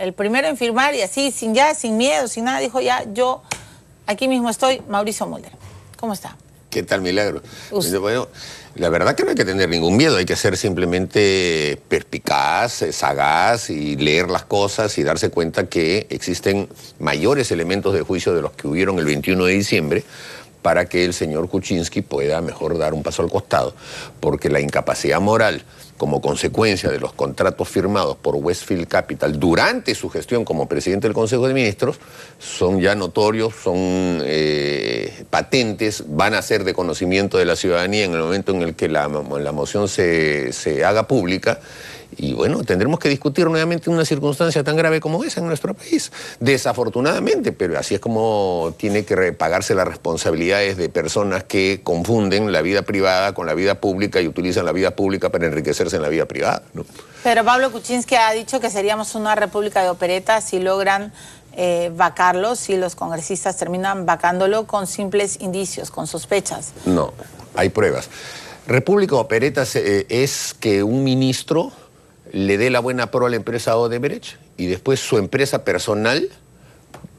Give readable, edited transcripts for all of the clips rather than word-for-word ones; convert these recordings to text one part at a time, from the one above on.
El primero en firmar y así, sin miedo, sin nada, dijo ya, yo aquí mismo estoy, Mauricio Mulder. ¿Cómo está? ¿Qué tal, Milagro? Bueno, la verdad que no hay que tener ningún miedo, hay que ser simplemente perspicaz, sagaz y leer las cosas y darse cuenta que existen mayores elementos de juicio de los que hubieron el 21 de diciembre para que el señor Kuczynski pueda mejor dar un paso al costado, porque la incapacidad moral como consecuencia de los contratos firmados por Westfield Capital durante su gestión como presidente del Consejo de Ministros son ya notorios, son patentes, van a ser de conocimiento de la ciudadanía en el momento en el que la moción se haga pública. Y bueno, tendremos que discutir nuevamente una circunstancia tan grave como esa en nuestro país. Desafortunadamente, pero así es como tiene que pagarse las responsabilidades de personas que confunden la vida privada con la vida pública y utilizan la vida pública para enriquecerse en la vida privada, ¿no? Pero Pablo Kuczynski ha dicho que seríamos una república de operetas si logran vacarlo, si los congresistas terminan vacándolo con simples indicios, con sospechas. No, hay pruebas. República de operetas es que un ministro le dé la buena pro a la empresa Odebrecht y después su empresa personal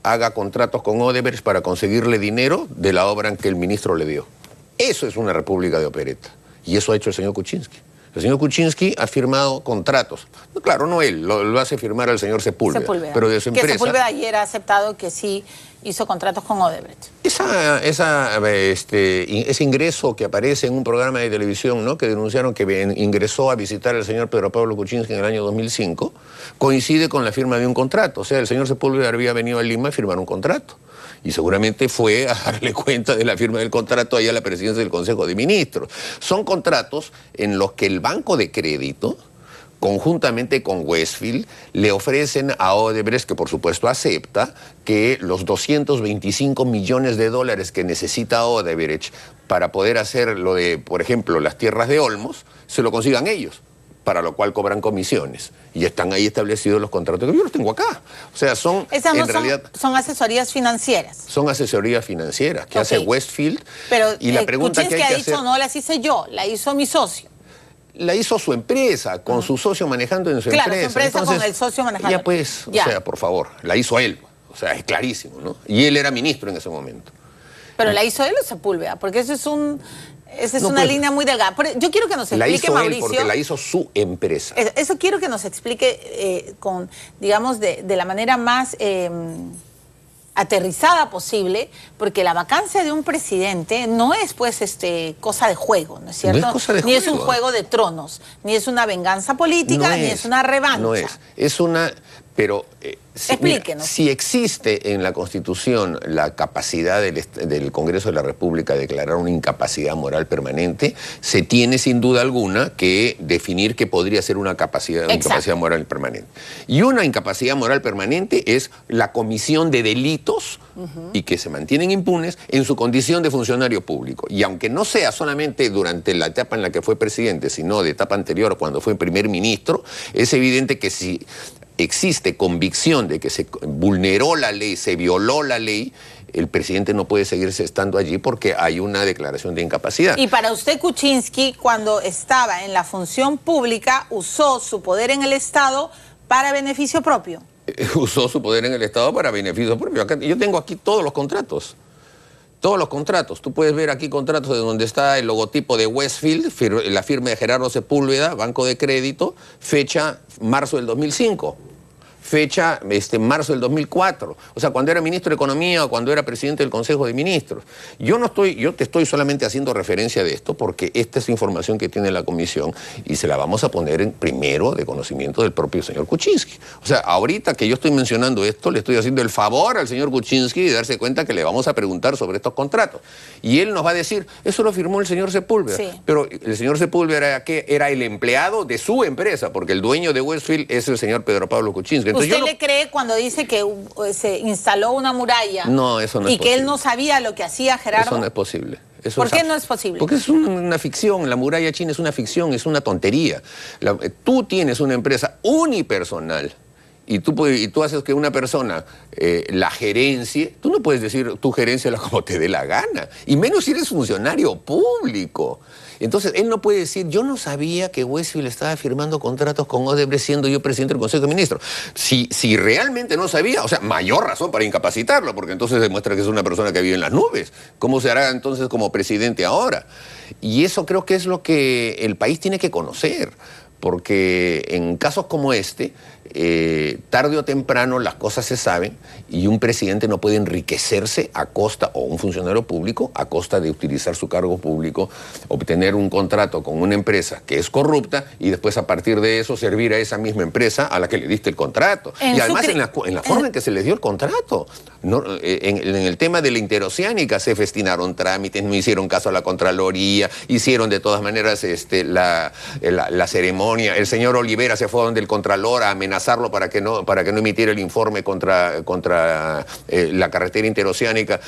haga contratos con Odebrecht para conseguirle dinero de la obra en que el ministro le dio. Eso es una república de opereta. Y eso ha hecho el señor Kuczynski. El señor Kuczynski ha firmado contratos. No, claro, no él, lo hace firmar al señor Sepúlveda. Pero de su empresa. Que Sepúlveda ayer ha aceptado que sí hizo contratos con Odebrecht. Ese ingreso que aparece en un programa de televisión, ¿no?, que denunciaron que ingresó a visitar al señor Pedro Pablo Kuczynski en el año 2005, coincide con la firma de un contrato. O sea, el señor Sepúlveda había venido a Lima a firmar un contrato. Y seguramente fue a darle cuenta de la firma del contrato ahí a la presidencia del Consejo de Ministros. Son contratos en los que el Banco de Crédito, conjuntamente con Westfield, le ofrecen a Odebrecht, que por supuesto acepta, que los 225 millones de dólares que necesita Odebrecht para poder hacer lo de, por ejemplo, las tierras de Olmos, se lo consigan ellos, para lo cual cobran comisiones. Y están ahí establecidos los contratos, que yo los tengo acá. O sea, son, esas no en realidad, son asesorías financieras. Son asesorías financieras que hace Westfield. Pero y la pregunta que hay que dicho, hacer, no las hice yo, la hizo mi socio. La hizo su empresa, con su socio manejando en su empresa. Claro, su empresa. Entonces, con el socio manejando. Ya pues, o sea, por favor, la hizo él. O sea, es clarísimo, ¿no? Y él era ministro en ese momento. Pero la hizo él o Sepúlveda, porque eso es una línea muy delgada. Yo quiero que nos explique, la hizo Mauricio. Él porque la hizo su empresa. Eso quiero que nos explique con, digamos, de la manera más aterrizada posible, porque la vacancia de un presidente no es pues cosa de juego, ¿no es cierto? No es cosa de ni juego. Es un juego de tronos, ni es una venganza política, ni es una revancha. No es una... Pero explíquenos. Si existe en la Constitución la capacidad del Congreso de la República de declarar una incapacidad moral permanente, se tiene sin duda alguna que definir qué podría ser una incapacidad moral permanente. Y una incapacidad moral permanente es la comisión de delitos y que se mantienen impunes en su condición de funcionario público. Y aunque no sea solamente durante la etapa en la que fue presidente, sino de etapa anterior, cuando fue primer ministro, es evidente que si existe convicción de que se vulneró la ley, se violó la ley, el presidente no puede seguirse estando allí porque hay una declaración de incapacidad. Y para usted, Kuczynski, cuando estaba en la función pública, usó su poder en el Estado para beneficio propio. Usó su poder en el Estado para beneficio propio. Yo tengo aquí todos los contratos. Todos los contratos. Tú puedes ver aquí contratos de donde está el logotipo de Westfield, la firma de Gerardo Sepúlveda, Banco de Crédito, fecha marzo del 2005. Fecha marzo del 2004. O sea, cuando era ministro de Economía o cuando era presidente del Consejo de Ministros. Yo te estoy solamente haciendo referencia de esto porque esta es información que tiene la comisión y se la vamos a poner primero de conocimiento del propio señor Kuczynski. O sea, ahorita que yo estoy mencionando esto, le estoy haciendo el favor al señor Kuczynski de darse cuenta que le vamos a preguntar sobre estos contratos. Y él nos va a decir, eso lo firmó el señor Sepúlveda. Sí. Pero el señor Sepúlveda era el empleado de su empresa, porque el dueño de Westfield es el señor Pedro Pablo Kuczynski. Entonces, ¿usted le cree cuando dice que se instaló una muralla? No, eso no es posible. Y que él no sabía lo que hacía Gerardo. Eso no es posible. ¿Por qué no es posible? Porque es una ficción. La muralla china es una ficción, es una tontería. Tú tienes una empresa unipersonal y tú haces que una persona la gerencie, tú no puedes decir tú gerenciala como te dé la gana, y menos si eres funcionario público. Entonces, él no puede decir, yo no sabía que Westfield estaba firmando contratos con Odebrecht siendo yo presidente del Consejo de Ministros. Si realmente no sabía, o sea, mayor razón para incapacitarlo, porque entonces demuestra que es una persona que vive en las nubes. ¿Cómo se hará entonces como presidente ahora? Y eso creo que es lo que el país tiene que conocer, porque en casos como este, tarde o temprano las cosas se saben y un presidente no puede enriquecerse a costa, o un funcionario público, a costa de utilizar su cargo público, obtener un contrato con una empresa que es corrupta y después a partir de eso servir a esa misma empresa a la que le diste el contrato. Y además en la forma en que se le dio el contrato. No, en el tema de la interoceánica se festinaron trámites, no hicieron caso a la Contraloría, hicieron de todas maneras la ceremonia. El señor Olivera se fue donde el Contralor a amenazarlo para que no emitiera el informe contra la carretera interoceánica,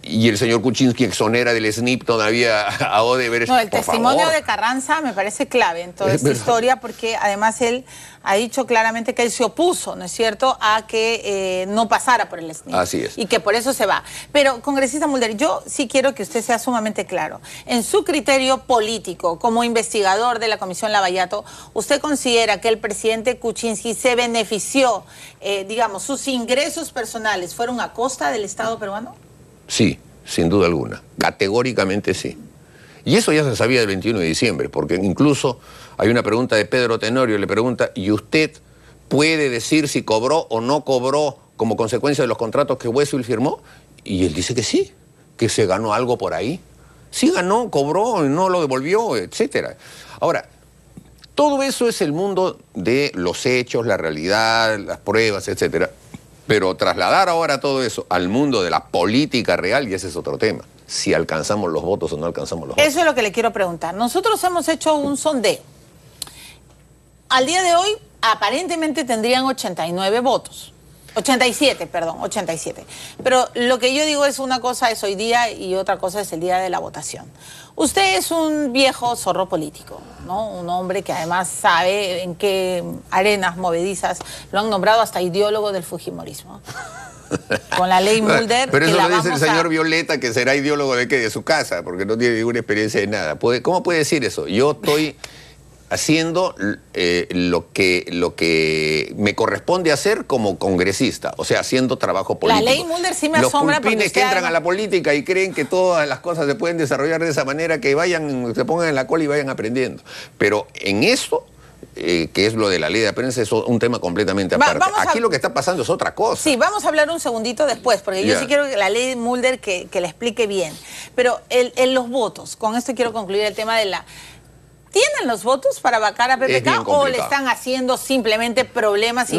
y el señor Kuczynski exonera del SNIP todavía a Odebrecht. No, el testimonio de Carranza me parece clave en toda esta historia, porque además él ha dicho claramente que él se opuso, ¿no es cierto?, a que no pasara por el SNIP. Así es. Y que por eso se va. Pero, congresista Mulder, yo sí quiero que usted sea sumamente claro. En su criterio político, como investigador de la Comisión Lavallato, ¿usted considera que el presidente Kuczynski se benefició, digamos, sus ingresos personales fueron a costa del Estado peruano? Sí, sin duda alguna. Categóricamente sí. Y eso ya se sabía del 21 de diciembre, porque incluso hay una pregunta de Pedro Tenorio, le pregunta, ¿y usted puede decir si cobró o no cobró como consecuencia de los contratos que Westfield firmó? Y él dice que sí, que se ganó algo por ahí. Sí ganó, cobró, no lo devolvió, etcétera. Ahora, todo eso es el mundo de los hechos, la realidad, las pruebas, etcétera. Pero trasladar ahora todo eso al mundo de la política real, y ese es otro tema. Si alcanzamos los votos o no alcanzamos los votos. Eso es lo que le quiero preguntar. Nosotros hemos hecho un sondeo. Al día de hoy, aparentemente tendrían 89 votos. 87, perdón, 87. Pero lo que yo digo es, una cosa es hoy día y otra cosa es el día de la votación. Usted es un viejo zorro político, ¿no? Un hombre que además sabe en qué arenas movedizas lo han nombrado hasta ideólogo del fujimorismo. Con la ley Mulder. Pero eso lo dice el señor Violeta, que será ideólogo de qué, de su casa, porque no tiene ninguna experiencia de nada. ¿Cómo puede decir eso? Yo estoy haciendo lo que me corresponde hacer como congresista, o sea, haciendo trabajo político. La ley Mulder sí me asombra. Los pulpines que entran a la política y creen que todas las cosas se pueden desarrollar de esa manera, que se pongan en la cola y vayan aprendiendo. Pero en eso, que es lo de la ley de prensa, es un tema completamente aparte. Aquí lo que está pasando es otra cosa. Sí, vamos a hablar un segundito después, porque yo sí quiero que la ley Mulder que la explique bien. Pero en los votos, con esto quiero concluir el tema de la... ¿Tienen los votos para vacar a PPK o le están haciendo simplemente problemas y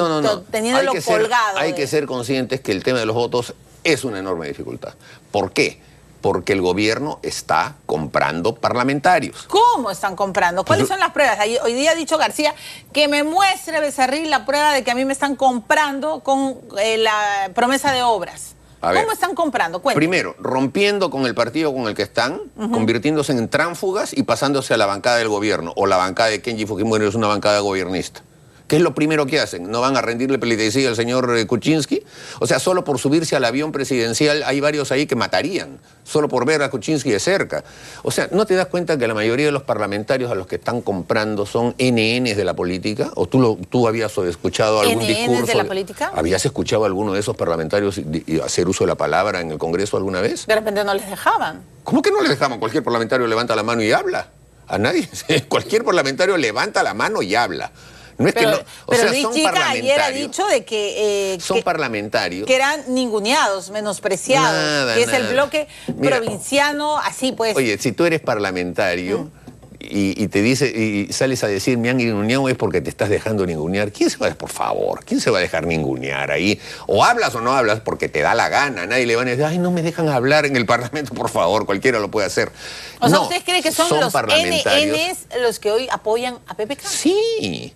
teniéndolo colgado? Hay que ser conscientes que el tema de los votos es una enorme dificultad. ¿Por qué? Porque el gobierno está comprando parlamentarios. ¿Cómo están comprando? ¿Cuáles son las pruebas? Hoy día ha dicho García que me muestre, Becerril, la prueba de que a mí me están comprando con la promesa de obras. ¿Cómo están comprando? Cuéntame. Primero, rompiendo con el partido con el que están, convirtiéndose en tránsfugas y pasándose a la bancada del gobierno, o la bancada de Kenji Fujimori es una bancada gobernista. ¿Qué es lo primero que hacen? ¿No van a rendirle pleitesía al señor Kuczynski? O sea, solo por subirse al avión presidencial hay varios ahí que matarían, solo por ver a Kuczynski de cerca. O sea, ¿no te das cuenta que la mayoría de los parlamentarios a los que están comprando son NNs de la política? ¿O tú habías escuchado algún discurso? ¿NNs de la política? ¿Habías escuchado a alguno de esos parlamentarios hacer uso de la palabra en el Congreso alguna vez? De repente no les dejaban. ¿Cómo que no les dejaban? Cualquier parlamentario levanta la mano y habla. A nadie. Cualquier parlamentario levanta la mano y habla. No es pero, que no, o sea, Luis Chica ayer ha dicho de que... son parlamentarios. Que eran ninguneados, menospreciados. Que es el bloque provinciano, así pues. Oye, si tú eres parlamentario y te dice, y sales a decir me han ninguneado, es porque te estás dejando ningunear. ¿Quién se va a dejar, por favor? ¿Quién se va a dejar ningunear ahí? O hablas o no hablas porque te da la gana. Nadie le va a decir, ay, no me dejan hablar en el Parlamento, por favor, cualquiera lo puede hacer. O sea, ¿usted cree que son los NNs los que hoy apoyan a PPK? Sí.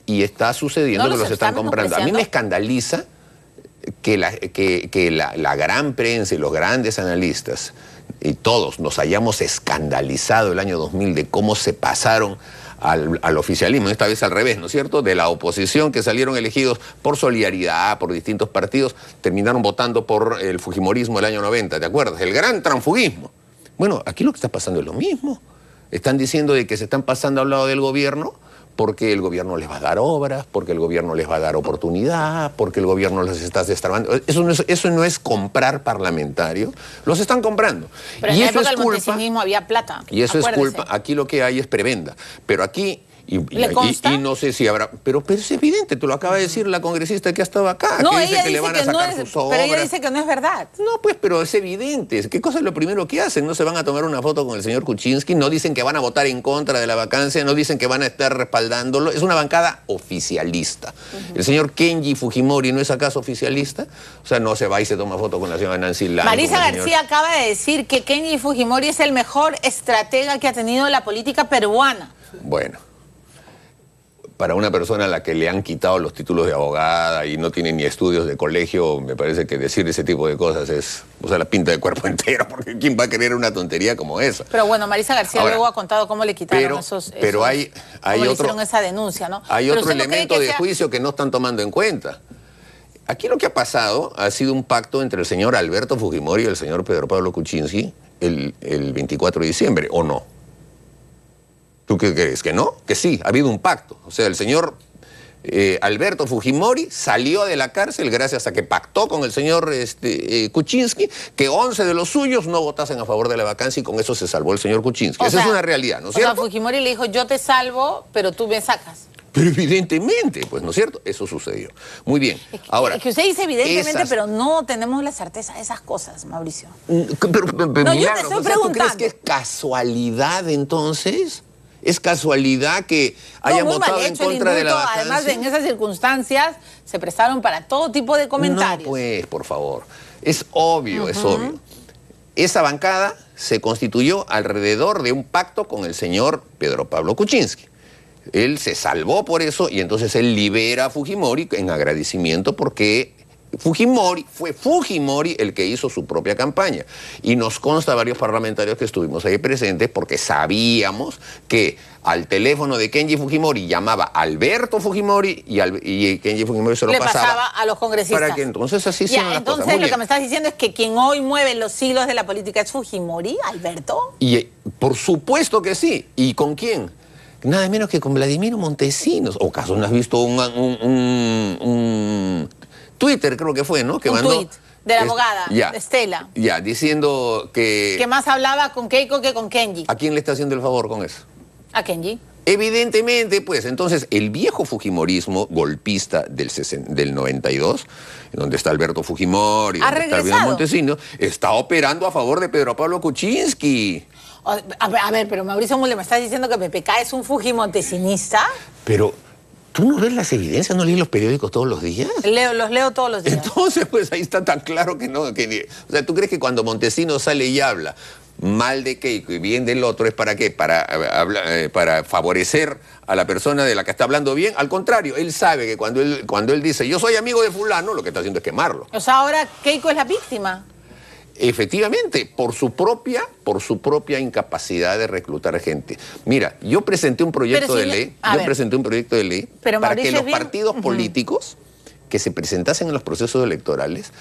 Y está sucediendo que los están comprando. A mí me escandaliza que la gran prensa y los grandes analistas y todos nos hayamos escandalizado el año 2000 de cómo se pasaron al oficialismo, esta vez al revés, ¿no es cierto? De la oposición que salieron elegidos por solidaridad, por distintos partidos, terminaron votando por el fujimorismo del año 90, ¿te acuerdas? El gran transfugismo. Bueno, aquí lo que está pasando es lo mismo. Están diciendo de que se están pasando al lado del gobierno porque el gobierno les va a dar obras, porque el gobierno les va a dar oportunidad, porque el gobierno los está destrabando. Eso no es comprar parlamentarios, los están comprando. Pero en la época del montesinismo había plata. Y eso es culpa. Aquí lo que hay es prebenda. Pero aquí... Y no sé si habrá... Pero es evidente, te lo acaba de decir la congresista que ha estado acá, no, que dice que le van a sacar sus obras. Pero ella dice que no es verdad. No, pues, pero es evidente. ¿Qué cosa es lo primero que hacen? No se van a tomar una foto con el señor Kuczynski, no dicen que van a votar en contra de la vacancia, no dicen que van a estar respaldándolo. Es una bancada oficialista. El señor Kenji Fujimori no es acaso oficialista. O sea, no se va y se toma foto con la señora Nancy Land. Marisa García acaba de decir que Kenji Fujimori es el mejor estratega que ha tenido la política peruana. Bueno. Para una persona a la que le han quitado los títulos de abogada y no tiene ni estudios de colegio, me parece que decir ese tipo de cosas es, o sea, la pinta de cuerpo entero, porque ¿quién va a querer una tontería como esa? Pero bueno, Marisa García ahora, luego ha contado cómo le quitaron pero hay cómo otro, hicieron esa denuncia, ¿no? Hay otro elemento de juicio que no están tomando en cuenta. Aquí lo que ha pasado ha sido un pacto entre el señor Alberto Fujimori y el señor Pedro Pablo Kuczynski el 24 de diciembre, ¿o no? ¿Tú qué crees? ¿Que no? Que sí, ha habido un pacto. O sea, el señor Alberto Fujimori salió de la cárcel gracias a que pactó con el señor Kuczynski que 11 de los suyos no votasen a favor de la vacancia y con eso se salvó el señor Kuczynski. Esa es una realidad, ¿no es cierto? O sea, Fujimori le dijo, yo te salvo, pero tú me sacas. Pero evidentemente, pues, ¿no es cierto? Eso sucedió. Muy bien. Ahora, es que usted dice evidentemente, pero no tenemos la certeza de esas cosas, Mauricio. Pero no, yo te estoy preguntando. ¿Tú crees que es casualidad, entonces? ¿Es casualidad que hayan votado en contra de la vacancia? Además, en esas circunstancias se prestaron para todo tipo de comentarios. No, pues, por favor. Es obvio, es obvio. Esa bancada se constituyó alrededor de un pacto con el señor Pedro Pablo Kuczynski. Él se salvó por eso y entonces él libera a Fujimori en agradecimiento porque fue Fujimori el que hizo su propia campaña. Y nos consta a varios parlamentarios que estuvimos ahí presentes porque sabíamos que al teléfono de Kenji Fujimori llamaba Alberto Fujimori y Kenji Fujimori se lo pasaba a los congresistas. Para que entonces así sean las cosas. Entonces lo que me estás diciendo es que quien hoy mueve los hilos de la política es Fujimori, Alberto. Y por supuesto que sí. ¿Y con quién? Nada menos que con Vladimiro Montesinos. ¿O acaso no has visto un Twitter, creo que fue, ¿no? Que mandó tweet de la abogada, de Estela. Ya, diciendo que... Que más hablaba con Keiko que con Kenji. ¿A quién le está haciendo el favor con eso? A Kenji. Evidentemente, pues, entonces, el viejo fujimorismo golpista del 92, donde está Alberto Fujimori, donde está Vladimiro Montesinos, está operando a favor de Pedro Pablo Kuczynski. A ver, pero Mauricio Mulder, ¿me estás diciendo que PPK es un fujimontesinista? Pero... ¿Tú no ves las evidencias? ¿No lees los periódicos todos los días? Los leo todos los días. Entonces, pues ahí está tan claro que no... o sea, ¿tú crees que cuando Montesinos sale y habla mal de Keiko y bien del otro es para qué? Para favorecer a la persona de la que está hablando bien. Al contrario, él sabe que cuando él dice yo soy amigo de fulano, lo que está haciendo es quemarlo. O sea, ahora Keiko es la víctima. Efectivamente, por su propia incapacidad de reclutar gente. Mira, yo presenté un proyecto de ley, para que los partidos políticos que se presentasen en los procesos electorales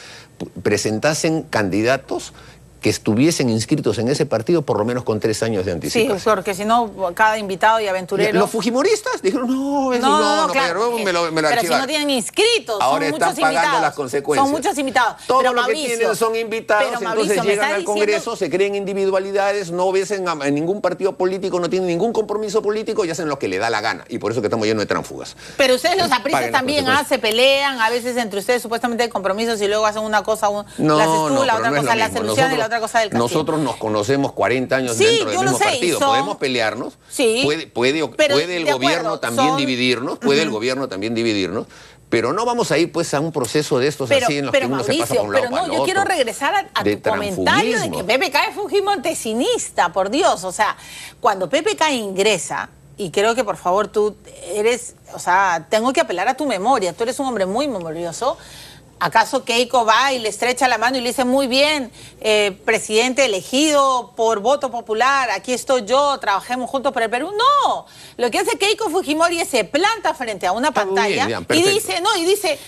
presentasen candidatos que estuviesen inscritos en ese partido por lo menos con 3 años de anticipación. Sí, porque si no, cada invitado y aventurero... Los fujimoristas dijeron, no, claro, me lo pero si no tienen inscritos, ahora son muchos están pagando invitados. las consecuencias. Son muchos invitados. Todo pero lo Mauricio, que tienen son invitados, pero entonces Mauricio, llegan al Congreso, se creen individualidades, no obedecen a ningún partido político, no tienen ningún compromiso político y hacen lo que le da la gana. Y por eso que estamos llenos de tránfugas. Pero ustedes los apristas también se pelean, a veces entre ustedes supuestamente hay compromisos y luego hacen una cosa, la haces tú, la otra cosa la solución y la otra cosa del castigo. Nosotros nos conocemos 40 años dentro del mismo partido. Podemos pelearnos. Sí, puede el gobierno también dividirnos. Puede el gobierno también dividirnos. Pero no vamos a ir pues a un proceso de estos así en los que uno se pasa por un lado para el otro. Yo quiero regresar a tu comentario de que PPK es fujimontesinista, por Dios. O sea, cuando PPK ingresa, y creo que por favor tú eres, o sea, tengo que apelar a tu memoria, tú eres un hombre muy memorioso. ¿Acaso Keiko va y le estrecha la mano y le dice, muy bien, presidente elegido por voto popular, aquí estoy yo, trabajemos juntos por el Perú? No, lo que hace Keiko Fujimori es se planta frente a una pantalla y dice,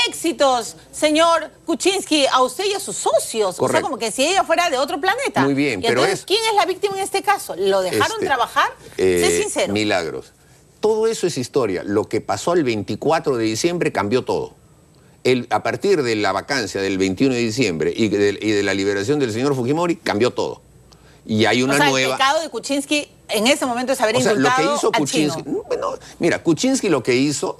éxitos, señor Kuczynski, a usted y a sus socios. Correcto. O sea, como que si ella fuera de otro planeta. Muy bien, y entonces, ¿quién es la víctima en este caso? ¿Lo dejaron trabajar? Sé sincero. Milagros. Todo eso es historia. Lo que pasó el 24 de diciembre cambió todo. A partir de la vacancia del 21 de diciembre y de la liberación del señor Fujimori, cambió todo. Y hay una nueva... el pecado de Kuczynski en ese momento es haber indultado lo que hizo Kuczynski, bueno, mira, Kuczynski lo que hizo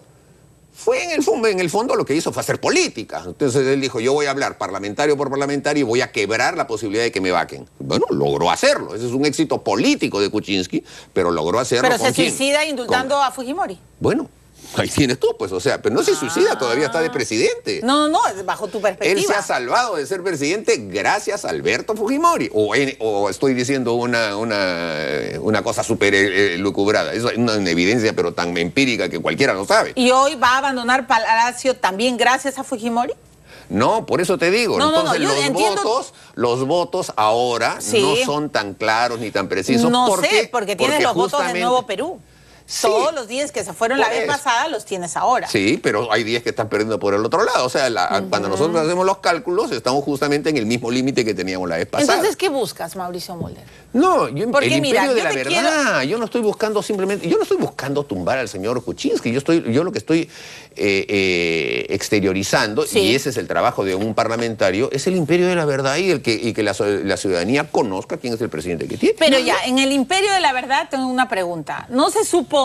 fue, en el fondo, lo que hizo fue hacer política. Entonces él dijo, yo voy a hablar parlamentario por parlamentario y voy a quebrar la posibilidad de que me vaquen. Bueno, logró hacerlo. Ese es un éxito político de Kuczynski, pero logró hacerlo. Pero se suicida indultando a Fujimori. Bueno, ahí tienes tú, pues, o sea, pero no se suicida, todavía está de presidente. No, bajo tu perspectiva. Él se ha salvado de ser presidente gracias a Alberto Fujimori. O estoy diciendo una cosa súper lucubrada. Eso es una evidencia, pero tan empírica que cualquiera lo sabe. ¿Y hoy va a abandonar Palacio también gracias a Fujimori? No, por eso te digo. Entonces los votos ahora no son tan claros ni tan precisos. Porque tienes los votos del Nuevo Perú. Sí, todos los 10 que se fueron la vez pasada los tienes ahora. Sí, pero hay 10 que están perdiendo por el otro lado. O sea, cuando nosotros hacemos los cálculos, estamos justamente en el mismo límite que teníamos la vez pasada. Entonces, ¿qué buscas, Mauricio Mulder? No, el imperio de la verdad. Yo no estoy buscando simplemente... Yo no estoy buscando tumbar al señor Kuczynski. Yo lo que estoy exteriorizando, y ese es el trabajo de un parlamentario, es el imperio de la verdad y que la ciudadanía conozca quién es el presidente que tiene. Pero ya, en el imperio de la verdad tengo una pregunta. ¿No se supone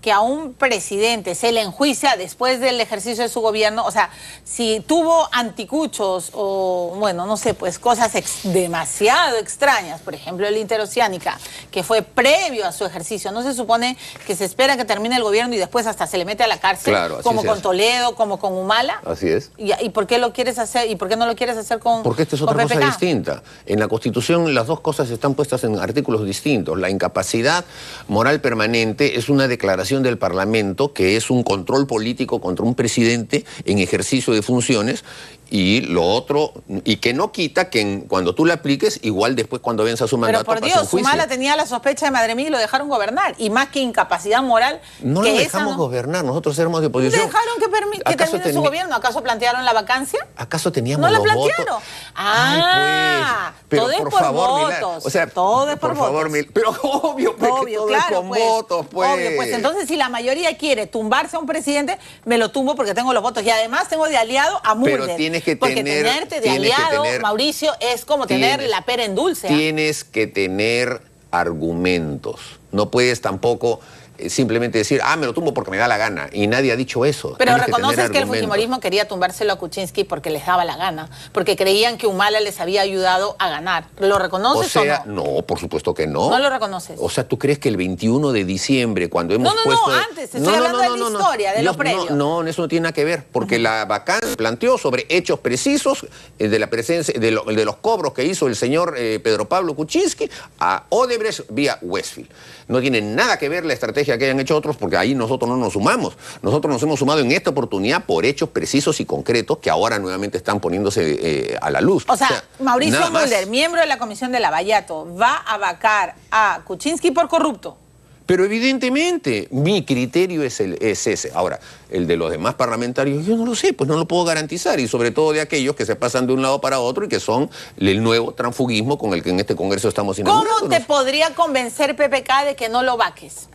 que a un presidente se le enjuicia después del ejercicio de su gobierno? O sea, si tuvo anticuchos o, bueno, no sé, pues cosas demasiado extrañas, por ejemplo, el interoceánica, que fue previo a su ejercicio, ¿no se supone que se espera que termine el gobierno y después hasta se le mete a la cárcel? Claro, como con Toledo, como con Humala. Así es. ¿Y por qué lo quieres hacer? ¿Y por qué no lo quieres hacer con Porque esta es otra cosa distinta. En la Constitución las dos cosas están puestas en artículos distintos. La incapacidad moral permanente es una declaración del Parlamento que es un control político contra un presidente en ejercicio de funciones, y lo otro, y que no quita que cuando tú la apliques, igual después cuando venza su mandato. Pero por Dios, Humala tenía la sospecha de Madre Mía y lo dejaron gobernar, y más que incapacidad moral. No lo dejamos gobernar, nosotros éramos de oposición. ¿Dejaron que termine su gobierno? ¿Acaso plantearon la vacancia? ¿Acaso teníamos los votos? ¿No la plantearon? Ah, pero todo es por votos. O sea, todo es por votos. Pero obvio, todo es con votos, pues. Obvio, pues entonces si la mayoría quiere tumbarse a un presidente, me lo tumbo porque tengo los votos. Y además tengo de aliado a Mulder. Pero tienes que porque tenerte de aliado, Mauricio, es como tener la pera en dulce. Tienes que tener argumentos. No puedes tampoco simplemente decir, me lo tumbo porque me da la gana. Y nadie ha dicho eso. Pero reconoces que el fujimorismo quería tumbárselo a Kuczynski porque les daba la gana, porque creían que Humala les había ayudado a ganar. ¿Lo reconoces o no? No, por supuesto que no. ¿No lo reconoces? O sea, ¿tú crees que el 21 de diciembre, cuando hemos puesto... No, antes, estoy hablando de la historia, de lo previo. No, eso no tiene nada que ver, porque la vacancia planteó sobre hechos precisos de la presencia, de los cobros que hizo el señor Pedro Pablo Kuczynski a Odebrecht vía Westfield. No tiene nada que ver la estrategia que hayan hecho otros, porque ahí nosotros no nos sumamos. Nosotros nos hemos sumado en esta oportunidad por hechos precisos y concretos que ahora nuevamente están poniéndose a la luz. O sea, Mauricio Mulder, miembro de la Comisión de Lavallato, va a vacar a Kuczynski por corrupto. Pero evidentemente, mi criterio es ese. Ahora, el de los demás parlamentarios, yo no lo sé, pues no lo puedo garantizar. Y sobre todo de aquellos que se pasan de un lado para otro y que son el nuevo transfugismo con el que en este Congreso estamos inaugurando. ¿Cómo te podría convencer PPK de que no lo vaques?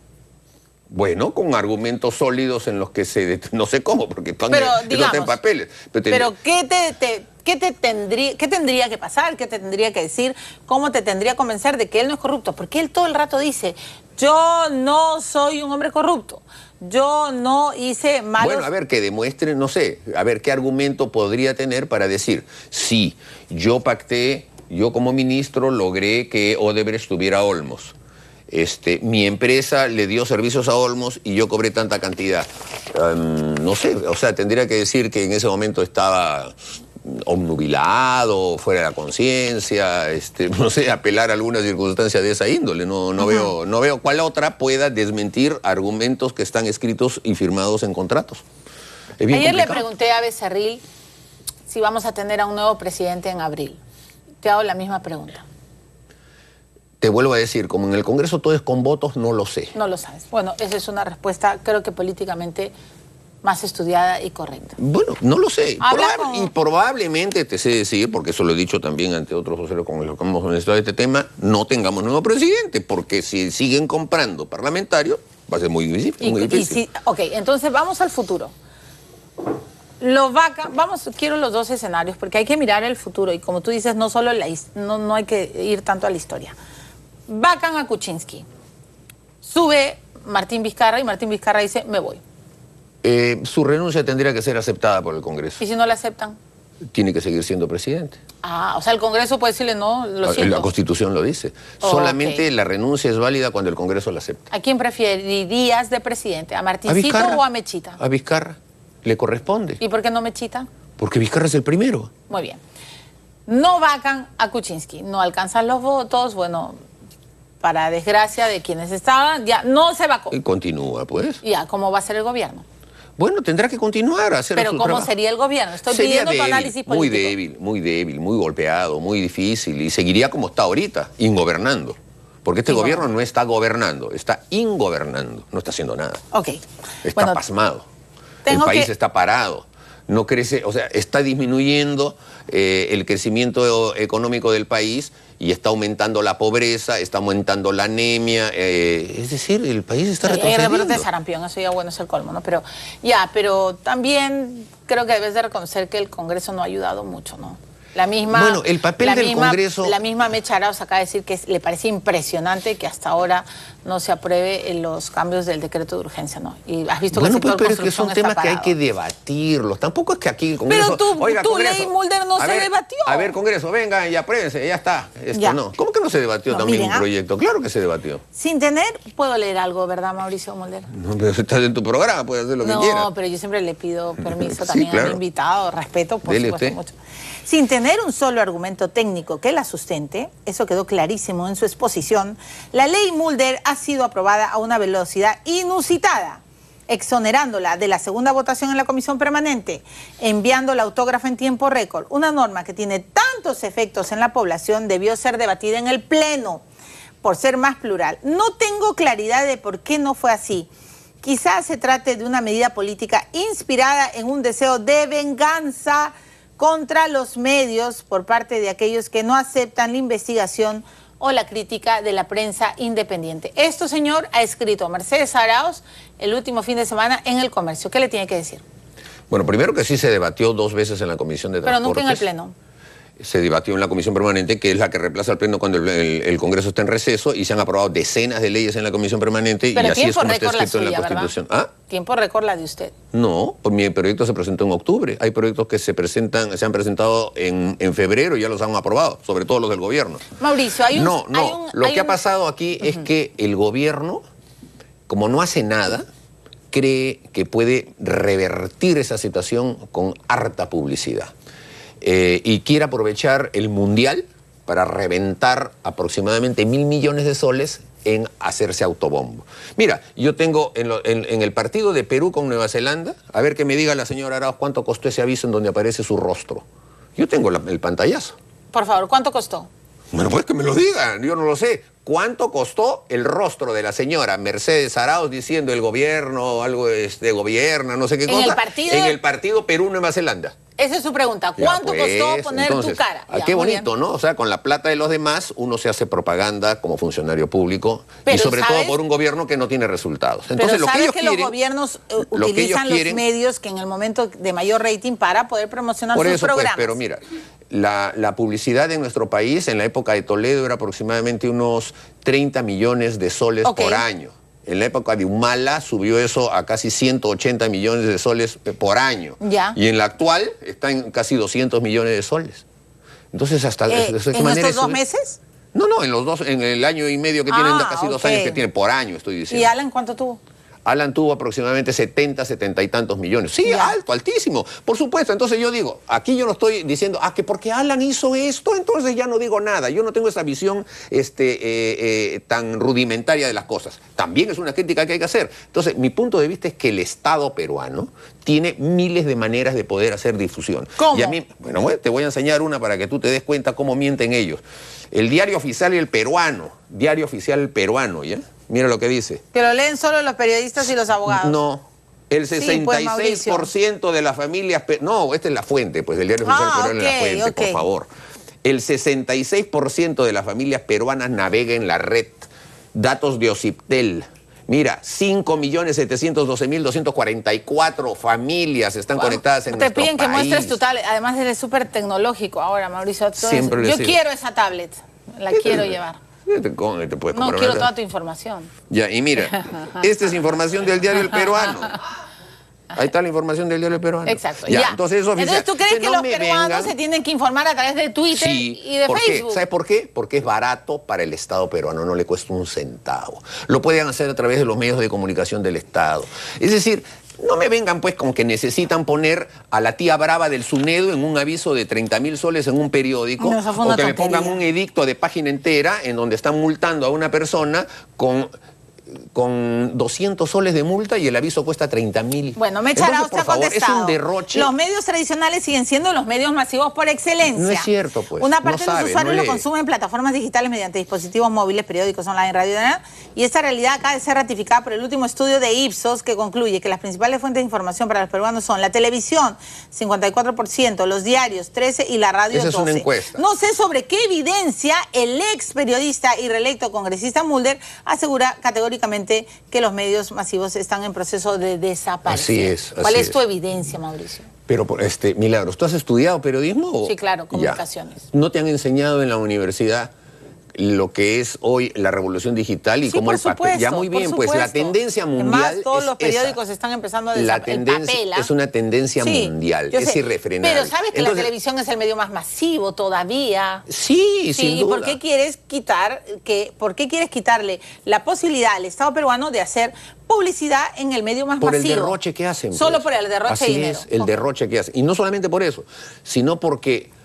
Bueno, con argumentos sólidos en los que no sé cómo, porque están en papeles. Pero ¿qué tendría que pasar? ¿Qué te tendría que decir? ¿Cómo te tendría que convencer de que él no es corrupto? Porque él todo el rato dice, yo no soy un hombre corrupto, yo no hice malos... Bueno, a ver, que demuestre, no sé, a ver qué argumento podría tener para decir, sí, yo pacté, yo como ministro logré que Odebrecht tuviera Olmos. Mi empresa le dio servicios a Olmos y yo cobré tanta cantidad. No sé, o sea, tendría que decir que en ese momento estaba obnubilado, fuera de la conciencia, no sé, apelar a alguna circunstancia de esa índole. No veo cuál otra pueda desmentir argumentos que están escritos y firmados en contratos. Ayer le pregunté a Becerril si vamos a tener a un nuevo presidente en abril? Te hago la misma pregunta. Te vuelvo a decir, como en el Congreso todo es con votos, no lo sé. No lo sabes. Bueno, esa es una respuesta, creo que políticamente más estudiada y correcta. Bueno, no lo sé. Con... Y probablemente, te sé decir, porque eso lo he dicho también ante otros voceros con los que hemos conversado de este tema, no tengamos nuevo presidente, porque si siguen comprando parlamentarios, va a ser muy difícil. Ok, entonces vamos al futuro. Quiero los dos escenarios, porque hay que mirar el futuro, y como tú dices, no solo no hay que ir tanto a la historia. Vacan a Kuczynski. Sube Martín Vizcarra y Martín Vizcarra dice, me voy. Su renuncia tendría que ser aceptada por el Congreso. ¿Y si no la aceptan? Tiene que seguir siendo presidente. Ah, o sea, el Congreso puede decirle no, lo siento. La Constitución lo dice. Solamente la renuncia es válida cuando el Congreso la acepta. ¿A quién preferirías de presidente? ¿A Martincito o a Mechita? A Vizcarra. Le corresponde. ¿Y por qué no Mechita? Porque Vizcarra es el primero. Muy bien. No vacan a Kuczynski, no alcanzan los votos, bueno, para desgracia de quienes estaban, ya no se vacó. Y continúa, pues. Ya, ¿cómo va a ser el gobierno? Bueno, tendrá que continuar a hacer su trabajo. Pero ¿cómo sería el gobierno? Estoy pidiendo tu análisis político. Muy débil, muy golpeado, muy difícil. Y seguiría como está ahorita, ingobernando. Porque este gobierno no está gobernando, está ingobernando. No está haciendo nada. Ok. Está pasmado. El país está parado. No crece, o sea, está disminuyendo el crecimiento económico del país y está aumentando la pobreza, está aumentando la anemia. Es decir, el país está retrocediendo. De sarampión, eso ya bueno es el colmo, ¿no? Pero también creo que debes de reconocer que el Congreso no ha ayudado mucho, ¿no? Bueno, el papel del Congreso... La misma Mecha Arauz acaba de decir que le parece impresionante que hasta ahora no se apruebe los cambios del decreto de urgencia, ¿no? Y has visto que el sector pero es que construcción son temas está que hay parado. que debatirlos. Tampoco es que aquí el Congreso... Pero tu ley Mulder no se debatió. A ver, Congreso, venga y apruébense, ya está. No. ¿Cómo que no se debatió también un proyecto? Claro que se debatió. Sin tener, puedo leer algo, ¿verdad, Mauricio Mulder? No, pero estás en tu programa, puedes hacer lo que quieras. No, pero yo siempre le pido permiso también a mi invitado, respeto, por Dele supuesto, mucho. Sin tener un solo argumento técnico que la sustente, eso quedó clarísimo en su exposición, la ley Mulder ha sido aprobada a una velocidad inusitada, exonerándola de la segunda votación en la comisión permanente, enviando la autógrafa en tiempo récord. Una norma que tiene tantos efectos en la población debió ser debatida en el Pleno, por ser más plural. No tengo claridad de por qué no fue así. Quizás se trate de una medida política inspirada en un deseo de venganza contra los medios por parte de aquellos que no aceptan la investigación o la crítica de la prensa independiente. Esto, señor, ha escrito Mercedes Arauz el último fin de semana en El Comercio. ¿Qué le tiene que decir? Bueno, primero que sí se debatió 2 veces en la Comisión de Transportes. Pero nunca en el Pleno. Se debatió en la Comisión Permanente, que es la que reemplaza al Pleno cuando el Congreso está en receso, y se han aprobado decenas de leyes en la Comisión Permanente, pero y así es como está escrito suya, en la Constitución. ¿verdad? ¿Ah? Tiempo récord la de usted. No, pues mi proyecto se presentó en octubre. Hay proyectos que se han presentado en febrero y ya los han aprobado, sobre todo los del gobierno. Mauricio, lo que ha pasado aquí es que el gobierno, como no hace nada, cree que puede revertir esa situación con harta publicidad. Y quiere aprovechar el Mundial para reventar aproximadamente 1.000 millones de soles en hacerse autobombo. Mira, yo tengo en el partido de Perú con Nueva Zelanda, a ver que me diga la señora Arauz cuánto costó ese aviso en donde aparece su rostro. Yo tengo el pantallazo. Por favor, ¿cuánto costó? Bueno, pues que me lo digan, yo no lo sé. ¿Cuánto costó el rostro de la señora Mercedes Arauz diciendo el gobierno, algo gobierna, no sé qué cosa? En el partido Perú-Nueva Zelanda. Esa es su pregunta. ¿Cuánto costó poner tu cara? Qué bonito, ¿no? O sea, con la plata de los demás uno se hace propaganda como funcionario público, y sobre todo por un gobierno que no tiene resultados. Entonces, pero sabes que los gobiernos utilizan los medios que en el momento de mayor rating para poder promocionar sus programas. Pero mira, la publicidad en nuestro país en la época de Toledo era aproximadamente unos 30 millones de soles por año. En la época de Humala subió eso a casi 180 millones de soles por año. Ya. Y en la actual está en casi 200 millones de soles. Entonces, ¿hasta de qué manera estos 2 meses? No, en el año y medio que tienen, casi 2 años que tienen por año, estoy diciendo. ¿Y Alan cuánto tuvo? Alan tuvo aproximadamente 70 y tantos millones. Sí, Ya. alto, altísimo. Por supuesto. Entonces yo digo, aquí yo no estoy diciendo, que porque Alan hizo esto, entonces ya no digo nada. Yo no tengo esa visión tan rudimentaria de las cosas. También es una crítica que hay que hacer. Entonces, mi punto de vista es que el Estado peruano tiene miles de maneras de poder hacer difusión. ¿Cómo? Y a mí, bueno, te voy a enseñar una para que tú te des cuenta cómo mienten ellos. El Diario Oficial y el Peruano. Diario Oficial el Peruano, ¿ya? Mira lo que dice. Que lo leen solo los periodistas y los abogados. No. El Sí, pues, 66% de las familias... No, esta es la fuente, pues el Diario Oficial Peruano es la fuente, por favor. El 66% de las familias peruanas navega en la red. Datos de Ociptel. Mira, 5.712.244 familias están conectadas en nuestro país. Te piden que muestres tu tablet. Además, eres súper tecnológico ahora, Mauricio. Siempre lo he yo sido. quiero esa tablet. La quiero llevar. Te puedes No comprar quiero una- toda tu información. Ya, y mira, esta es información del Diario El Peruano. Ahí está la información del Diario El Peruano. Exacto. Ya, entonces es oficial. Entonces, ¿tú crees que no los me peruanos vengan- se tienen que informar a través de Twitter Sí, y de ¿por qué? Facebook? ¿Sabes por qué? Porque es barato para el Estado peruano, no le cuesta un centavo. Lo pueden hacer a través de los medios de comunicación del Estado. Es decir, no me vengan pues con que necesitan poner a la tía brava del SUNEDO en un aviso de 30.000 soles en un periódico, No, eso fue o una que me tontería. pongan un edicto de página entera en donde están multando a una persona con 200 soles de multa y el aviso cuesta 30.000. Bueno, Mecha Arauz te ha por favor, contestado. es un derroche. Los medios tradicionales siguen siendo los medios masivos por excelencia. No es cierto, pues. Una No parte de sabe, los usuarios no lo lee. consumen en plataformas digitales mediante dispositivos móviles, periódicos online, radio y esta realidad acaba de ser ratificada por el último estudio de Ipsos que concluye que las principales fuentes de información para los peruanos son la televisión, 54%, los diarios, 13% y la radio, Esa es 12%. una encuesta. No sé sobre qué evidencia el ex periodista y reelecto congresista Mulder asegura categóricamente que los medios masivos están en proceso de desaparecer. Así es, así ¿Cuál es es. tu evidencia, Mauricio? Pero, Milagros, ¿tú has estudiado periodismo? o- Sí, claro, Ya. comunicaciones. ¿No te han enseñado en la universidad lo que es hoy la revolución digital y Sí, cómo por el papel? supuesto, Ya muy por bien, pues la supuesto. tendencia mundial Además, todos es los periódicos esa. están empezando a La desaparecer. tendencia es una tendencia Sí, mundial, yo es sé. irrefrenable. Pero sabes que la Entonces, televisión es el medio más masivo todavía. Sí, sin duda. ¿Por qué quieres quitarle la posibilidad al Estado peruano de hacer publicidad en el medio más Por el masivo? derroche que hacen. Solo pues. por el derroche Así de dinero. es, el derroche que hacen. Y no solamente por eso, sino porque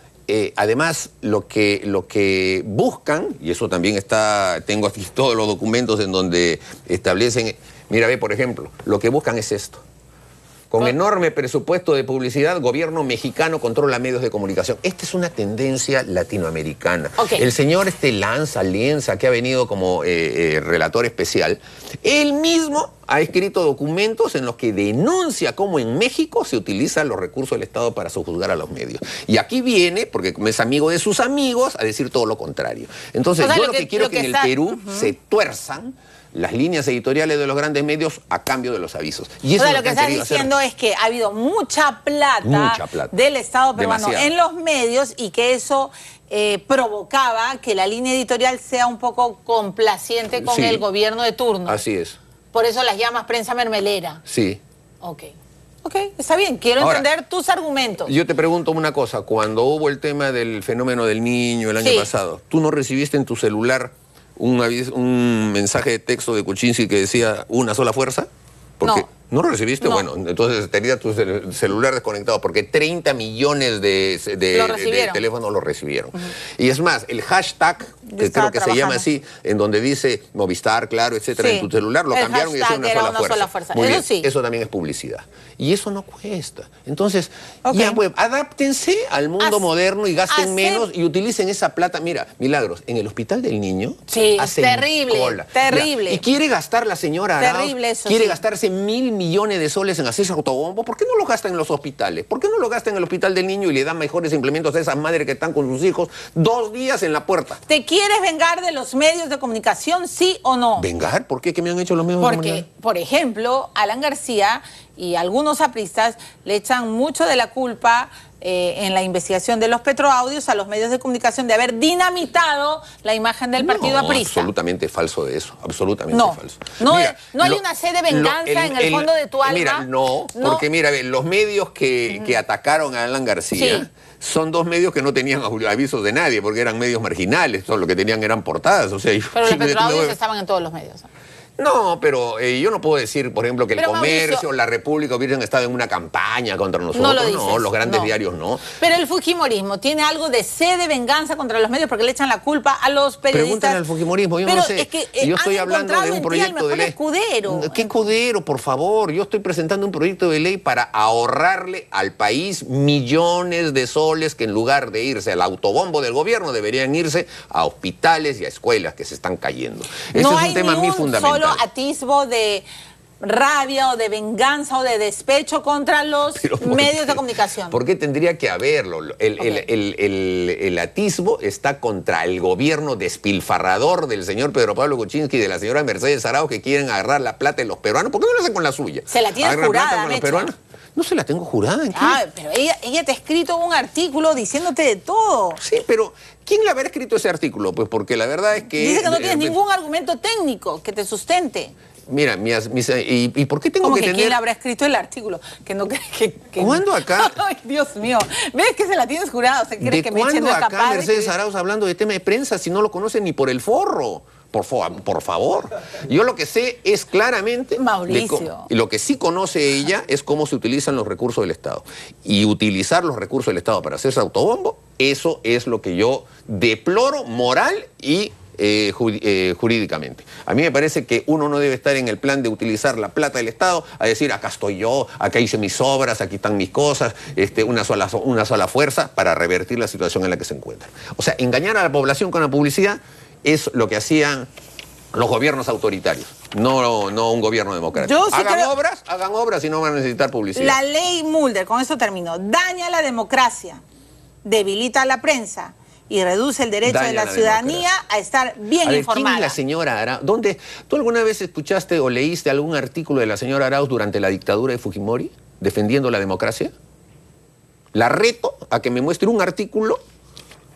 además lo que buscan, y eso también está, tengo aquí todos los documentos en donde establecen, mira, ve, por ejemplo, lo que buscan es esto. Con enorme presupuesto de publicidad, gobierno mexicano controla medios de comunicación. Esta es una tendencia latinoamericana. Ok. El señor Lienza, que ha venido como relator especial, él mismo ha escrito documentos en los que denuncia cómo en México se utilizan los recursos del Estado para sojuzgar a los medios. Y aquí viene, porque como es amigo de sus amigos, a decir todo lo contrario. Entonces, O sea, yo lo lo que quiero lo es que en el está- Perú se tuerzan las líneas editoriales de los grandes medios a cambio de los avisos. Y eso O sea, es lo que han estás querido hacer. diciendo es que ha habido mucha plata del Estado peruano Demasiado. en los medios y que eso provocaba que la línea editorial sea un poco complaciente con Sí. el gobierno de turno. Así es, Por eso las llamas prensa mermelera. sí. Ok. Ok, está bien. Quiero Ahora, entender tus argumentos. Yo te pregunto una cosa, cuando hubo el tema del fenómeno del niño el año Sí. pasado, ¿tú no recibiste en tu celular un mensaje de texto de Kuczynski que decía una sola fuerza? Porque ¿no lo recibiste? No. Bueno, entonces tenías tu celular desconectado porque 30 millones de teléfonos lo recibieron. Y es más, el hashtag, que estaba creo que se llama trabajando. así, en donde dice Movistar, Claro, etcétera, Sí. en tu celular, lo El cambiaron y decía hashtag era una sola fuerza. Muy Eso bien, sí. eso también es publicidad. Y eso no cuesta. Entonces, Ok. ya pues, adáptense al mundo moderno y gasten hacer- menos y utilicen esa plata. Mira, Milagros, en el Hospital del Niño Sí, hacen terrible, cola. terrible. Ya, y quiere gastar la señora Arauz, Terrible eso, quiere sí. gastarse 1.000 millones de soles en hacerse autobombo. ¿Por qué no lo gasta en los hospitales? ¿Por qué no lo gasta en el Hospital del Niño y le dan mejores implementos a esas madres que están con sus hijos 2 días en la puerta? ¿Te quieres vengar de los medios de comunicación, sí o no? ¿Vengar? ¿Por qué? ¿Qué me han hecho los medios de Porque, comunicación? por ejemplo, Alan García y algunos apristas le echan mucho de la culpa en la investigación de los petroaudios a los medios de comunicación de haber dinamitado la imagen del partido aprista. Absolutamente falso de eso, absolutamente No. falso. No hay una sed de venganza en el fondo de tu alma. Mira, no, porque mira, ve, los medios que atacaron a Alan García Sí. son 2 medios que no tenían avisos de nadie, porque eran medios marginales, todo lo que tenían eran portadas. O sea, Pero los no- petroaudios estaban en todos los medios. No, pero yo no puedo decir, por ejemplo, que el Pero, Comercio, Mauricio, La República hubiesen estado en una campaña contra nosotros. No lo dices, los grandes no. diarios no. Pero el fujimorismo tiene algo de sed de venganza contra los medios porque le echan la culpa a los periodistas. Pregúntale al fujimorismo, yo pero no sé. Es que, yo estoy han hablando de un encontrado proyecto en ti al de ley. mejor escudero. ¿Qué escudero, por favor? Yo estoy presentando un proyecto de ley para ahorrarle al país millones de soles que en lugar de irse al autobombo del gobierno deberían irse a hospitales y a escuelas que se están cayendo. Ese No es un tema muy fundamental. solo atisbo de rabia o de venganza o de despecho contra los medios de comunicación. ¿Por qué tendría que haberlo? El atisbo está contra el gobierno despilfarrador del señor Pedro Pablo Kuczynski y de la señora Mercedes Arauz que quieren agarrar la plata de los peruanos. ¿Por qué no lo hacen con la suya? Se la tiene ¿Agarran jurada, plata con los Mecho. peruanos? No se la tengo jurada. ¿En qué? Ah, pero ella te ha escrito un artículo diciéndote de todo. Sí, pero ¿quién le habrá escrito ese artículo? Pues porque la verdad es que... Dice que no tienes ningún argumento técnico que te sustente. Mira, ¿y por qué tengo ¿Cómo que que tener...? quién le habrá escrito el artículo? Que no cree que... ¿Cuándo acá? Ay, Dios mío. ¿Ves que se la tienes jurada? O sea, ¿crees ¿De que Meche no cuándo es acá capaz Mercedes de... Arauz hablando de tema de prensa si no lo conocen ni por el forro? Por favor. Yo lo que sé es claramente... Mauricio. Y lo que sí conoce ella es cómo se utilizan los recursos del Estado. Y utilizar los recursos del Estado para hacerse autobombo, eso es lo que yo deploro moral y jurídicamente. A mí me parece que uno no debe estar en el plan de utilizar la plata del Estado a decir, acá estoy yo, acá hice mis obras, aquí están mis cosas, una sola fuerza para revertir la situación en la que se encuentra. O sea, engañar a la población con la publicidad es lo que hacían los gobiernos autoritarios, no un gobierno democrático. Yo sí hagan obras y no van a necesitar publicidad. La ley Mulder, con eso termino, daña la democracia, debilita a la prensa y reduce el derecho de la ciudadanía a estar bien informada. ¿Quién es la señora Arauz? ¿Tú alguna vez escuchaste o leíste algún artículo de la señora Arauz durante la dictadura de Fujimori defendiendo la democracia? La reto a que me muestre un artículo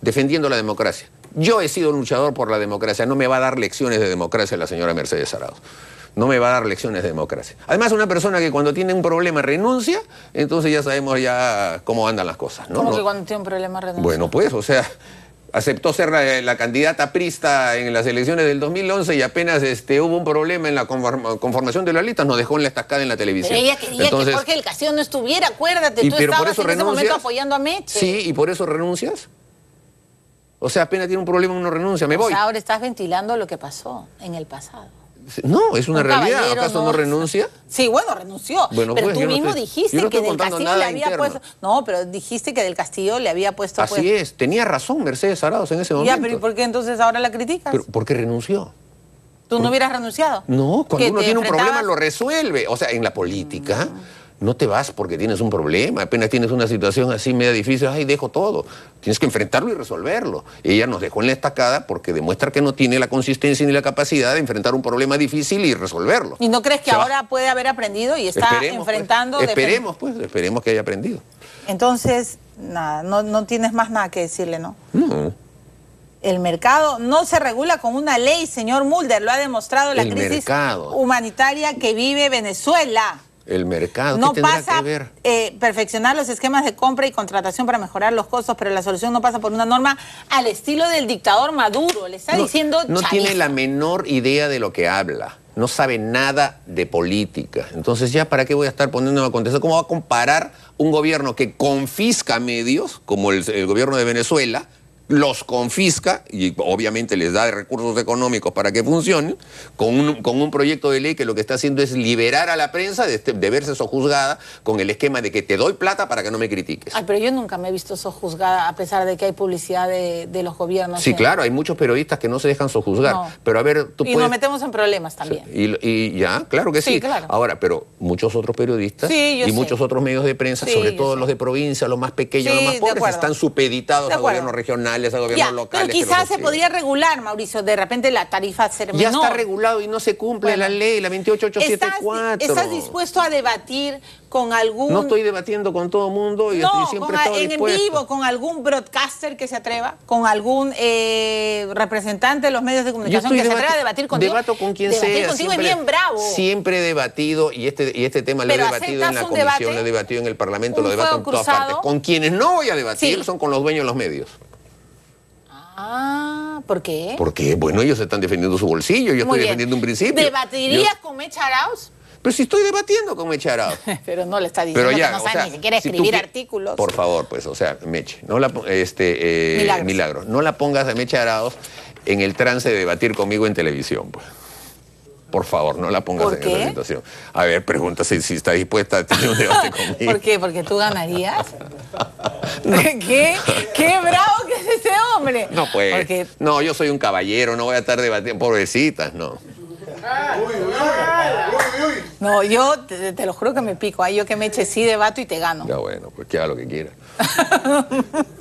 defendiendo la democracia. Yo he sido luchador por la democracia. No me va a dar lecciones de democracia la señora Mercedes Arauz. No me va a dar lecciones de democracia. Además, una persona que cuando tiene un problema renuncia, entonces ya sabemos ya cómo andan las cosas, ¿no? ¿Cómo que cuando tiene un problema renuncia? Bueno, pues, o sea, aceptó ser la candidata prista en las elecciones del 2011 y apenas hubo un problema en la conformación de las listas, nos dejó en la estacada en la televisión. Pero ella quería que Jorge del Castillo no estuviera, acuérdate, tú estabas en ese momento apoyando a Meche. Sí, ¿y por eso renuncias? O sea, apenas tiene un problema uno renuncia, me voy. O sea, ahora estás ventilando lo que pasó en el pasado. No, es una realidad. ¿Acaso no renuncia? Sí, bueno, renunció. Bueno, pero pues, tú mismo dijiste que del Castillo le había puesto... No, pero dijiste que del Castillo le había puesto... Así es, tenía razón Mercedes Arauz en ese momento. Ya, pero ¿y por qué entonces ahora la criticas? Pero, ¿por qué renunció? ¿Tú no hubieras renunciado? No, cuando uno tiene un problema lo resuelve. O sea, en la política... No te vas porque tienes un problema, apenas tienes una situación así media difícil, ay, dejo todo. Tienes que enfrentarlo y resolverlo. Ella nos dejó en la estacada porque demuestra que no tiene la consistencia ni la capacidad de enfrentar un problema difícil y resolverlo. ¿Y no crees que ahora puede haber aprendido y está enfrentando? Pues, esperemos que haya aprendido. Entonces, nada, no tienes más nada que decirle, ¿no? No. El mercado no se regula con una ley, señor Mulder, lo ha demostrado la crisis humanitaria que vive Venezuela. El mercado, no ¿qué tendrá pasa que ver? Perfeccionar los esquemas de compra y contratación para mejorar los costos, pero la solución no pasa por una norma al estilo del dictador Maduro. Le está diciendo No chavismo. tiene la menor idea de lo que habla. No sabe nada de política. Entonces ya, ¿para qué voy a estar poniéndome a contestar? ¿Cómo va a comparar un gobierno que confisca medios, como el gobierno de Venezuela, los confisca y obviamente les da recursos económicos para que funcionen, con un proyecto de ley que lo que está haciendo es liberar a la prensa de verse sojuzgada con el esquema de que te doy plata para que no me critiques? Ay, pero yo nunca me he visto sojuzgada a pesar de que hay publicidad de los gobiernos. Sí, claro, hay muchos periodistas que no se dejan sojuzgar. No. Pero a ver, tú y nos metemos en problemas también. Y ya, claro que sí. Sí, claro. Ahora, pero muchos otros periodistas y muchos otros medios de prensa, sobre todo los de provincia, los más pequeños, los más pobres, están supeditados a gobiernos regionales, a gobiernos locales. Pero quizás se podría regular, Mauricio, de repente la tarifa ser menor. Ya está regulado y no se cumple la ley, la 28874. ¿Estás dispuesto a debatir con algún... No estoy debatiendo con todo el mundo y siempre he estado dispuesto. En vivo, con algún broadcaster que se atreva, con algún representante de los medios de comunicación que se atreva a debatir contigo. Debato con quien sea. Contigo es bien bravo. Siempre he debatido y este tema lo he debatido en la comisión, lo he debatido en el Parlamento, lo debato en todas partes. Con quienes no voy a debatir son con los dueños de los medios. Ah. Ah, ¿por qué? Porque, bueno, ellos están defendiendo su bolsillo, yo estoy defendiendo un principio. ¿Debatirías con Mecha Arauz? Pero si estoy debatiendo con Mecha Arauz. Pero no le está diciendo que no sabe ni siquiera escribir artículos. Por favor, pues, o sea, Meche, no la, Milagros, no la pongas a Mecha Arauz en el trance de debatir conmigo en televisión, pues. Por favor, no la pongas en esa situación. A ver, pregunta si está dispuesta a tener un debate conmigo. ¿Por qué? ¿Porque tú ganarías? No. ¿Qué bravo que es ese hombre? No, pues. Porque... No, yo soy un caballero, no voy a estar debatiendo, pobrecitas, no. No, yo te lo juro que me pico. Ay, yo que me eche sí debato y te gano. Ya bueno, pues que haga lo que quiera.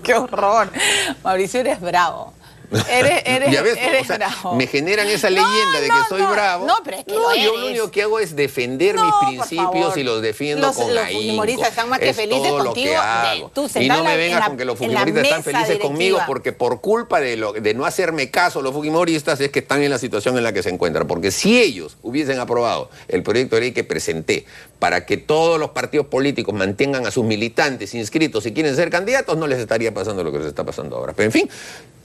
Qué horror. Mauricio, eres bravo. Ya ves, eres bravo. Me generan esa leyenda de que soy bravo. No, pero es que yo lo único que hago es defender mis principios y los defiendo con ahínco. Los fujimoristas están más que felices todo contigo. Lo que hago. Y no me vengas con que los fujimoristas están felices conmigo, porque por culpa de no hacerme caso los fujimoristas es que están en la situación en la que se encuentran. Porque si ellos hubiesen aprobado el proyecto de ley que presenté para que todos los partidos políticos mantengan a sus militantes inscritos si quieren ser candidatos, no les estaría pasando lo que les está pasando ahora. Pero en fin,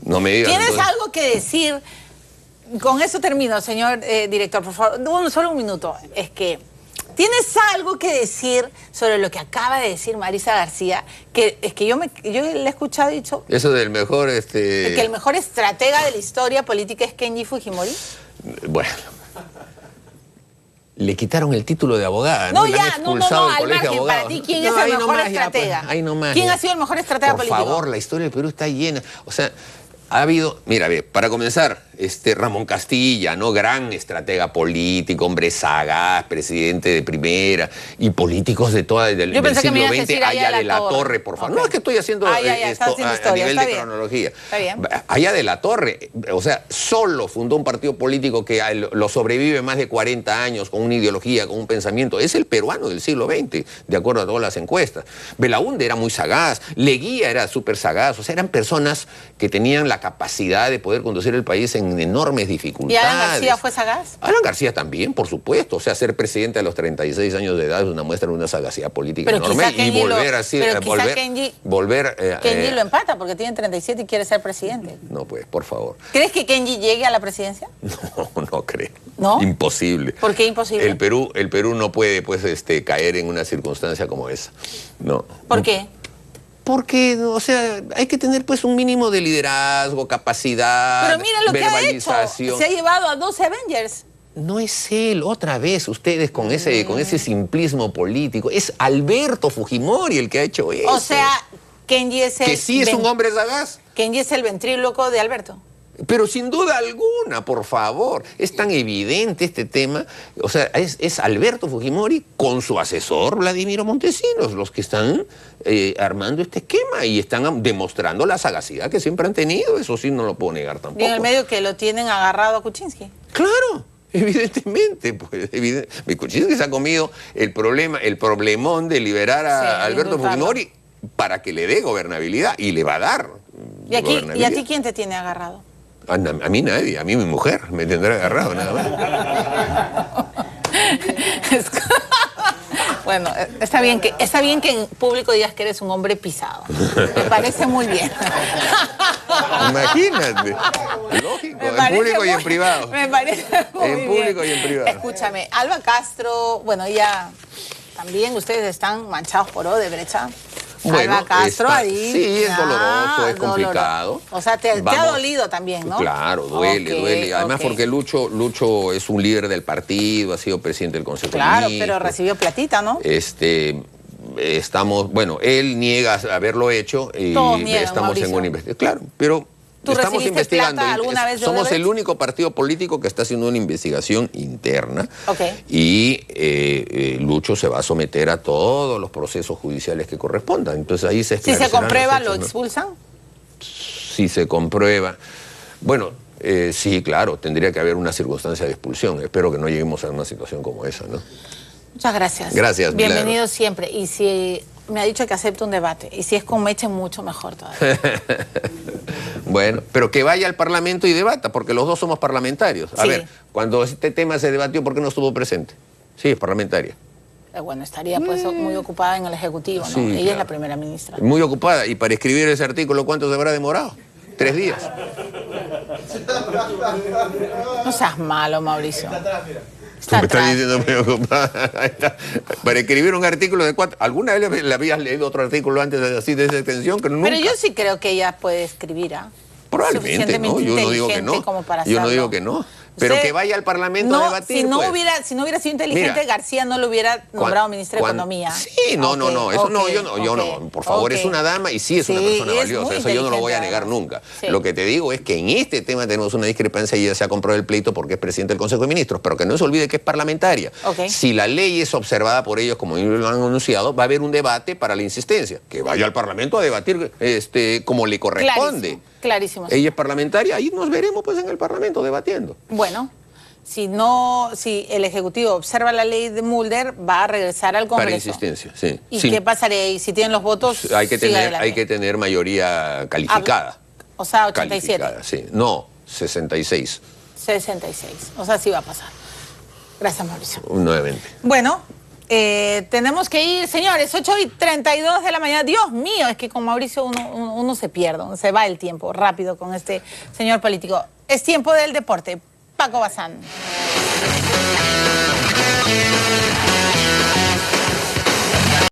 no me digan. ¿Tienes algo que decir? Con eso termino, señor director, por favor. Solo un minuto. Es que, ¿tienes algo que decir sobre lo que acaba de decir Marisa García? Que es que yo le he escuchado y dicho... Eso del mejor... Que el mejor estratega de la historia política es Kenji Fujimori. Bueno... Le quitaron el título de abogada. No, ya, no, al margen, para ti, ¿quién es el mejor estratega? ¿Quién ha sido el mejor estratega político? Por favor, la historia del Perú está llena. O sea, ha habido... Mira, para comenzar, Ramón Castilla, ¿no? Gran estratega político, hombre sagaz, presidente de primera, y políticos de toda del siglo XX, Aya de la Torre, por favor. Okay. No, es que estoy haciendo esto a nivel de cronología. Está bien. Aya de la Torre, o sea, solo fundó un partido político que lo sobrevive más de 40 años, con una ideología, con un pensamiento. Es el peruano del siglo XX, de acuerdo a todas las encuestas. Belaúnde era muy sagaz, Leguía era súper sagaz, o sea, eran personas que tenían la capacidad de poder conducir el país en enormes dificultades. ¿Y Alan García fue sagaz? Alan García también, por supuesto. O sea, ser presidente a los 36 años de edad es una muestra de una sagacidad política enorme. Y volver así... Kenji lo empata porque tiene 37 y quiere ser presidente. No, pues, por favor. ¿Crees que Kenji llegue a la presidencia? No creo. ¿No? Imposible. ¿Por qué imposible? El Perú no puede, pues, caer en una circunstancia como esa. No. ¿Por qué? Porque, o sea, hay que tener pues un mínimo de liderazgo, capacidad, pero mira lo verbalización. Que ha hecho. Se ha llevado a 12 Avengers. No es él, otra vez, ustedes con ese simplismo político. Es Alberto Fujimori el que ha hecho eso. O sea, Kenji es el... Que sí es un hombre sagaz. Kenji es el ventríloco de Alberto. Pero sin duda alguna, por favor. Es tan evidente este tema. O sea, es Alberto Fujimori con su asesor Vladimiro Montesinos los que están armando este esquema y están demostrando la sagacidad que siempre han tenido. Eso sí no lo puedo negar tampoco. Y en el medio que lo tienen agarrado a Kuczynski. Claro. Evidentemente, pues, Kuczynski se ha comido el problemón de liberar a Alberto Fujimori para que le dé gobernabilidad, y le va a dar. ¿Y a ti quién te tiene agarrado? A mí nadie, a mí mi mujer me tendrá agarrado, nada más. Bueno, está bien que en público digas que eres un hombre pisado. Me parece muy bien. Imagínate. Lógico, en público y en privado. Me parece muy bien. En público y en privado. Escúchame, Alba Castro, bueno, ella también, ustedes están manchados por Odebrecht. Bueno, Alba Castro ahí. Sí, es doloroso, es complicado. O sea, te ha dolido también, ¿no? Claro, duele. Además porque Lucho es un líder del partido, ha sido presidente del Consejo de Ministros. Claro, pero recibió platita, ¿no? Bueno, él niega haberlo hecho y estamos en una investigación. Claro, pero estamos investigando. Plata alguna vez de Somos Odebrecht? el único partido político que está haciendo una investigación interna. Okay. Y Lucho se va a someter a todos los procesos judiciales que correspondan. Entonces ahí se esclarecerán. Si se comprueba, los hechos, ¿lo expulsan? Si se comprueba. Bueno, sí, claro, tendría que haber una circunstancia de expulsión. Espero que no lleguemos a una situación como esa, ¿no? Muchas gracias. Gracias, bienvenido Milagro. Siempre. Y si me ha dicho que acepte un debate, y si es con Meche, mucho mejor todavía. Bueno, pero que vaya al Parlamento y debata, porque los dos somos parlamentarios. A ver, cuando este tema se debatió, ¿por qué no estuvo presente? Sí, es parlamentaria. Bueno, estaría pues muy ocupada en el Ejecutivo, ¿no? Sí, Ella claro. es la primera ministra. Muy ocupada. Y para escribir ese artículo, ¿cuánto se habrá demorado? 3 días. No seas malo, Mauricio. Tú me estás diciendo, para escribir un artículo de 4... ¿Alguna vez le habías leído otro artículo antes así de esa extensión? Que nunca. Pero yo sí creo que ella puede escribir, ¿ah? Probablemente, ¿no? Yo no digo que no. Yo no digo que no. Pero que vaya al Parlamento a debatir. Si no, pues. hubiera sido inteligente, mira, García no lo hubiera nombrado ministro de Economía. Sí, no, eso no, yo no. Por favor, es una dama y sí es una persona valiosa. Eso yo no lo voy a negar nunca. Sí. Lo que te digo es que en este tema tenemos una discrepancia y ella se ha comprado el pleito porque es presidente del Consejo de Ministros, pero que no se olvide que es parlamentaria. Si la ley es observada por ellos, como ellos lo han anunciado, va a haber un debate para la insistencia. Que vaya al Parlamento a debatir como le corresponde. Clarísimo. Ella es parlamentaria, ahí nos veremos pues en el Parlamento debatiendo. Bueno, si el Ejecutivo observa la ley de Mulder, va a regresar al Congreso. Para insistencia, sí. ¿Y qué pasaría? ¿Y si tienen los votos? Hay que tener mayoría calificada. O sea, 87. Sí. No, 66. 66. O sea, sí va a pasar. Gracias, Mauricio. Nuevamente. Bueno, tenemos que ir, señores, 8:32 de la mañana. Dios mío, es que con Mauricio uno se pierde, se va el tiempo rápido con este señor político. Es tiempo del deporte. Paco Bazán.